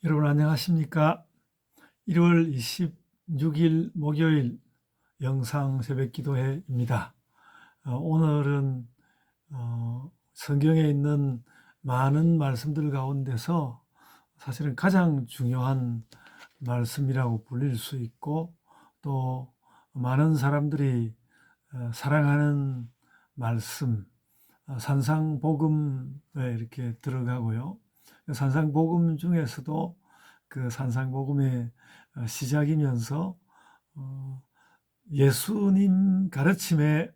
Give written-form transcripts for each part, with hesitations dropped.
여러분 안녕하십니까? 1월 26일 목요일 영상 새벽 기도회입니다. 오늘은 성경에 있는 많은 말씀들 가운데서 사실은 가장 중요한 말씀이라고 불릴 수 있고, 또 많은 사람들이 사랑하는 말씀, 산상복음에 이렇게 들어가고요. 산상복음 중에서도 그 산상복음의 시작이면서 어, 예수님 가르침의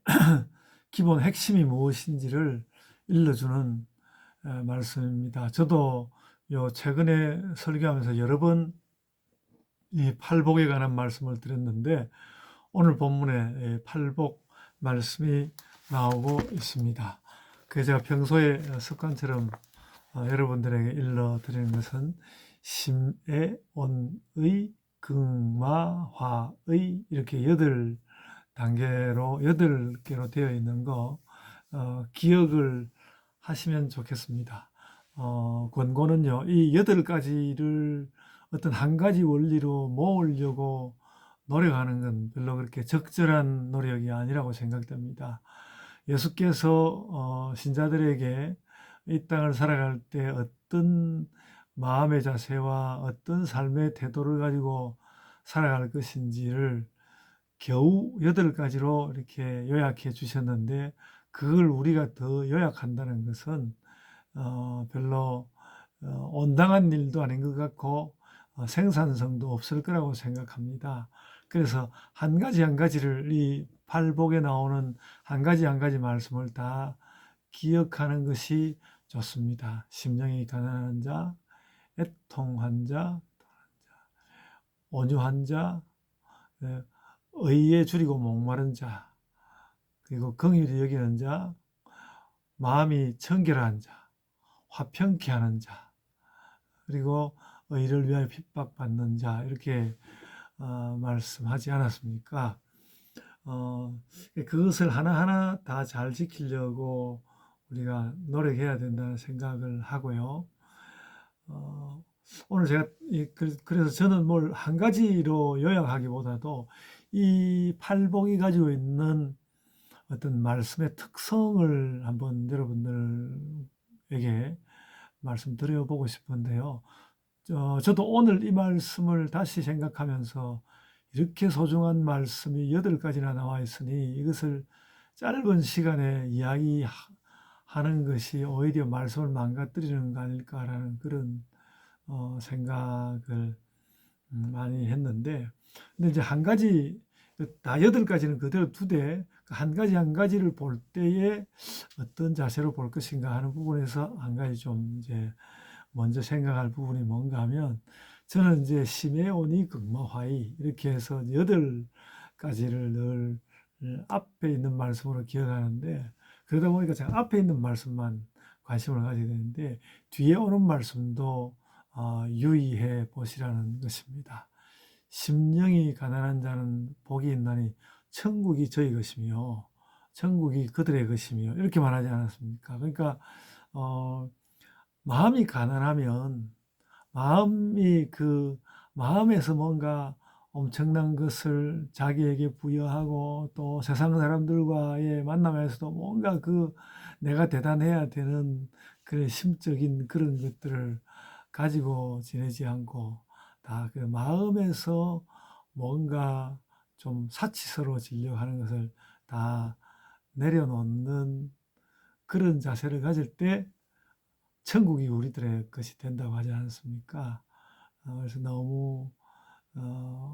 기본 핵심이 무엇인지를 일러주는 말씀입니다. 저도 최근에 설교하면서 여러 번 이 팔복에 관한 말씀을 드렸는데, 오늘 본문에 팔복 말씀이 나오고 있습니다. 그 제가 평소에 습관처럼 여러분들에게 일러드리는 것은 심의, 온의, 긍마화의 이렇게 8단계로 8개로 되어 있는 거 기억을 하시면 좋겠습니다. 권고는요, 이 8가지를 어떤 한 가지 원리로 모으려고 노력하는 건 별로 그렇게 적절한 노력이 아니라고 생각됩니다. 예수께서 신자들에게 이 땅을 살아갈 때 어떤 마음의 자세와 어떤 삶의 태도를 가지고 살아갈 것인지를 겨우 8가지로 이렇게 요약해 주셨는데, 그걸 우리가 더 요약한다는 것은 별로 온당한 일도 아닌 것 같고 생산성도 없을 거라고 생각합니다. 그래서 한 가지 한 가지를, 이 팔복에 나오는 한 가지 한 가지 말씀을 다 기억하는 것이 좋습니다. 심령이 가난한 자, 애통한 자, 온유한 자, 의에 줄이고 목마른 자, 그리고 긍휼히 여기는 자, 마음이 청결한 자, 화평케 하는 자, 그리고 의를 위하여 핍박받는 자, 이렇게 말씀하지 않았습니까? 그것을 하나하나 다 잘 지키려고 우리가 노력해야 된다는 생각을 하고요. 오늘 제가 그래서 저는 뭘 한 가지로 요약하기보다도 이 팔복이 가지고 있는 어떤 말씀의 특성을 한번 여러분들에게 말씀드려보고 싶은데요. 저도 오늘 이 말씀을 다시 생각하면서 이렇게 소중한 말씀이 8가지나 나와 있으니 이것을 짧은 시간에 이야기하는 것이 오히려 말씀을 망가뜨리는 거 아닐까라는 그런 생각을 많이 했는데, 근데 이제 한 가지, 다 8가지는 그대로 두되 한 가지 한 가지를 볼 때에 어떤 자세로 볼 것인가 하는 부분에서 한 가지 좀 이제 먼저 생각할 부분이 뭔가 하면, 저는 이제 심의, 온의, 극마, 화의 이렇게 해서 8가지를 늘 앞에 있는 말씀으로 기억하는데, 그러다 보니까 제가 앞에 있는 말씀만 관심을 가지게 되는데 뒤에 오는 말씀도 유의해 보시라는 것입니다. 심령이 가난한 자는 복이 있나니 천국이 저희 것이며 천국이 그들의 것이며 이렇게 말하지 않았습니까? 그러니까 마음이 가난하면 마음에서 뭔가 엄청난 것을 자기에게 부여하고, 또 세상 사람들과의 만남에서도 뭔가 내가 대단해야 되는 그런 심적인 그런 것들을 가지고 지내지 않고, 다 그 마음에서 뭔가 좀 사치스러워지려고 하는 것을 다 내려놓는 그런 자세를 가질 때 천국이 우리들의 것이 된다고 하지 않습니까? 그래서 너무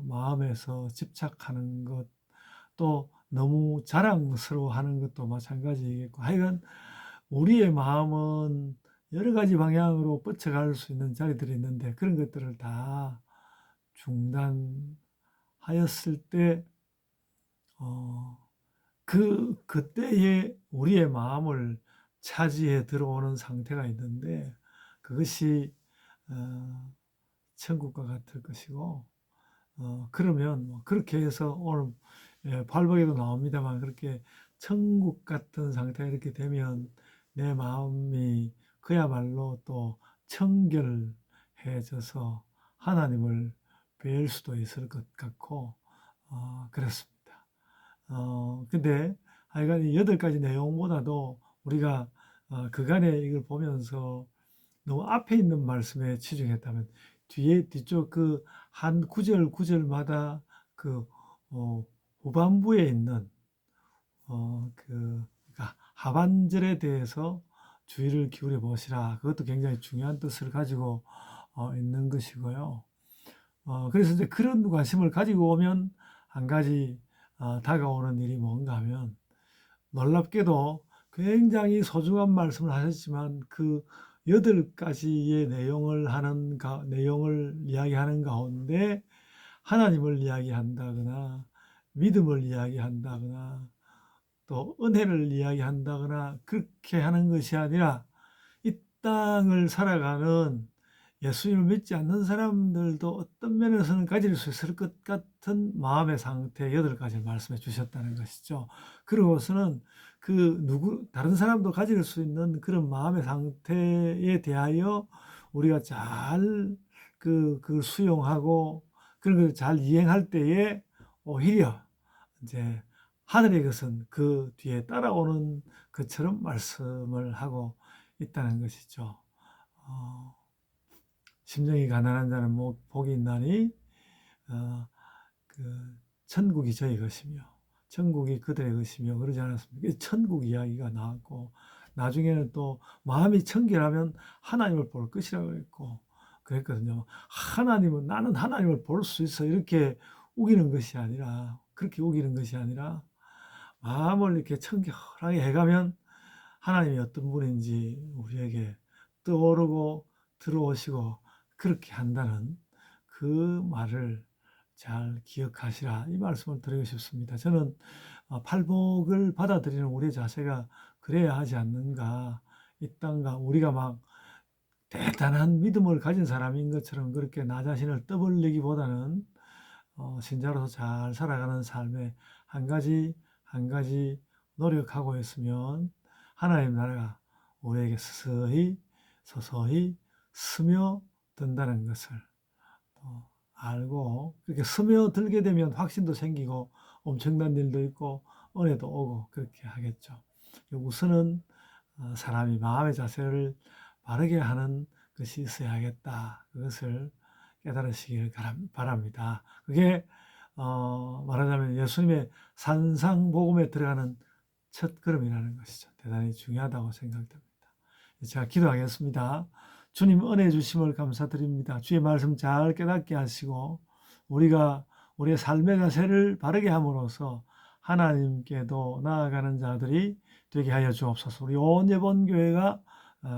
마음에서 집착하는 것, 또 너무 자랑스러워하는 것도 마찬가지겠고, 하여간 우리의 마음은 여러 가지 방향으로 뻗쳐갈 수 있는 자리들이 있는데, 그런 것들을 다 중단하였을 때 그때에 우리의 마음을 차지해 들어오는 상태가 있는데, 그것이 천국과 같을 것이고, 그러면 그렇게 해서 오늘 팔복에도 나옵니다만, 그렇게 천국 같은 상태가 이렇게 되면 내 마음이 그야말로 또 청결해지고 익숙해져서 하나님을 뵐 수도 있을 것 같고 그렇습니다. 근데 하여간 이 8가지 내용보다도 우리가 그간에 이걸 보면서 너무 앞에 있는 말씀에 치중했다면 뒤쪽 그 한 구절 구절마다 그 후반부에 있는 그러니까 하반절에 대해서 주의를 기울여 보시라. 그것도 굉장히 중요한 뜻을 가지고 있는 것이고요. 그래서 이제 그런 관심을 가지고 오면 한 가지 다가오는 일이 뭔가 하면 놀랍게도 굉장히 소중한 말씀을 하셨지만 그 8가지의 내용을 이야기하는 가운데 하나님을 이야기한다거나 믿음을 이야기한다거나 또 은혜를 이야기한다거나 그렇게 하는 것이 아니라 이 땅을 살아가는 예수님을 믿지 않는 사람들도 어떤 면에서는 가질 수 있을 것 같은 마음의 상태 8가지를 말씀해 주셨다는 것이죠. 그러고서는 다른 사람도 가질 수 있는 그런 마음의 상태에 대하여 우리가 잘 수용하고 그런 걸 잘 이행할 때에 오히려 이제 하늘의 것은 그 뒤에 따라오는 것처럼 말씀을 하고 있다는 것이죠. 심령이 가난한 자는 복이 있나니 천국이 저희 것이며 천국이 그들의 것이며 그러지 않았습니까? 천국 이야기가 나왔고 나중에는 또 마음이 청결하면 하나님을 볼 것이라고 그랬거든요. 나는 하나님을 볼 수 있어 이렇게 우기는 것이 아니라 그렇게 우기는 것이 아니라 마음을 이렇게 청결하게 해가면 하나님이 어떤 분인지 우리에게 떠오르고 들어오시고 그렇게 한다는 그 말을 잘 기억하시라 이 말씀을 드리고 싶습니다. 저는 팔복을 받아들이는 우리의 자세가 그래야 하지 않는가. 이 땅과 우리가 막 대단한 믿음을 가진 사람인 것처럼 그렇게 나 자신을 떠벌리기보다는 신자로서 잘 살아가는 삶에 한 가지 한 가지 노력하고 있으면 하나님 나라가 우리에게 서서히 스며든다는 것을 알고 그렇게 스며들게 되면 확신도 생기고 엄청난 일도 있고 은혜도 오고 그렇게 하겠죠. 우선은 사람이 마음의 자세를 바르게 하는 것이 있어야겠다. 그것을 깨달으시길 바랍니다. 그게 말하자면 예수님의 산상복음에 들어가는 첫 걸음이라는 것이죠. 대단히 중요하다고 생각됩니다. 제가 기도하겠습니다. 주님 은혜 주심을 감사드립니다. 주의 말씀 잘 깨닫게 하시고 우리가 우리의 삶의 자세를 바르게 함으로써 하나님께도 나아가는 자들이 되게 하여 주옵소서. 우리 온 예본교회가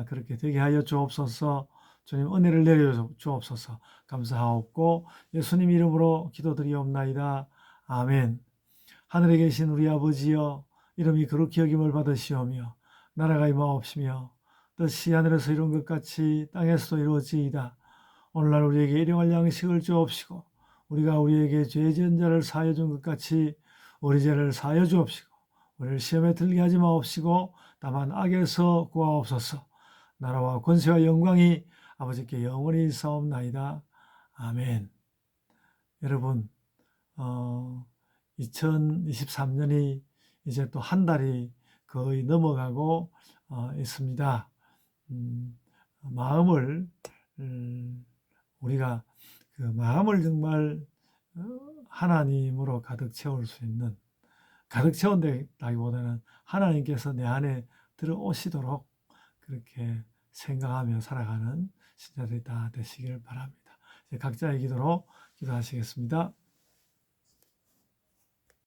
그렇게 되게 하여 주옵소서. 주님 은혜를 내려 주옵소서. 감사하옵고 예수님 이름으로 기도드리옵나이다. 아멘. 하늘에 계신 우리 아버지여 이름이 거룩히 여김을 받으시오며 나라가 임하옵시며 뜻이 하늘에서 이룬 것 같이 땅에서도 이루어지이다. 오늘날 우리에게 일용할 양식을 주옵시고 우리가 우리에게 죄 지은 자를 사하여 준 것 같이 우리 죄를 사하여 주옵시고 우리를 시험에 들게 하지 마옵시고 다만 악에서 구하옵소서. 나라와 권세와 영광이 아버지께 영원히 있사옵나이다. 아멘. 여러분 2023년이 이제 또 한 달이 거의 넘어가고 있습니다. 마음을 우리가 그 마음을 정말 하나님으로 가득 채울 수 있는 가득 채운다기보다는 하나님께서 내 안에 들어오시도록 그렇게 생각하며 살아가는 신자들이 다 되시길 바랍니다. 각자의 기도로 기도하시겠습니다.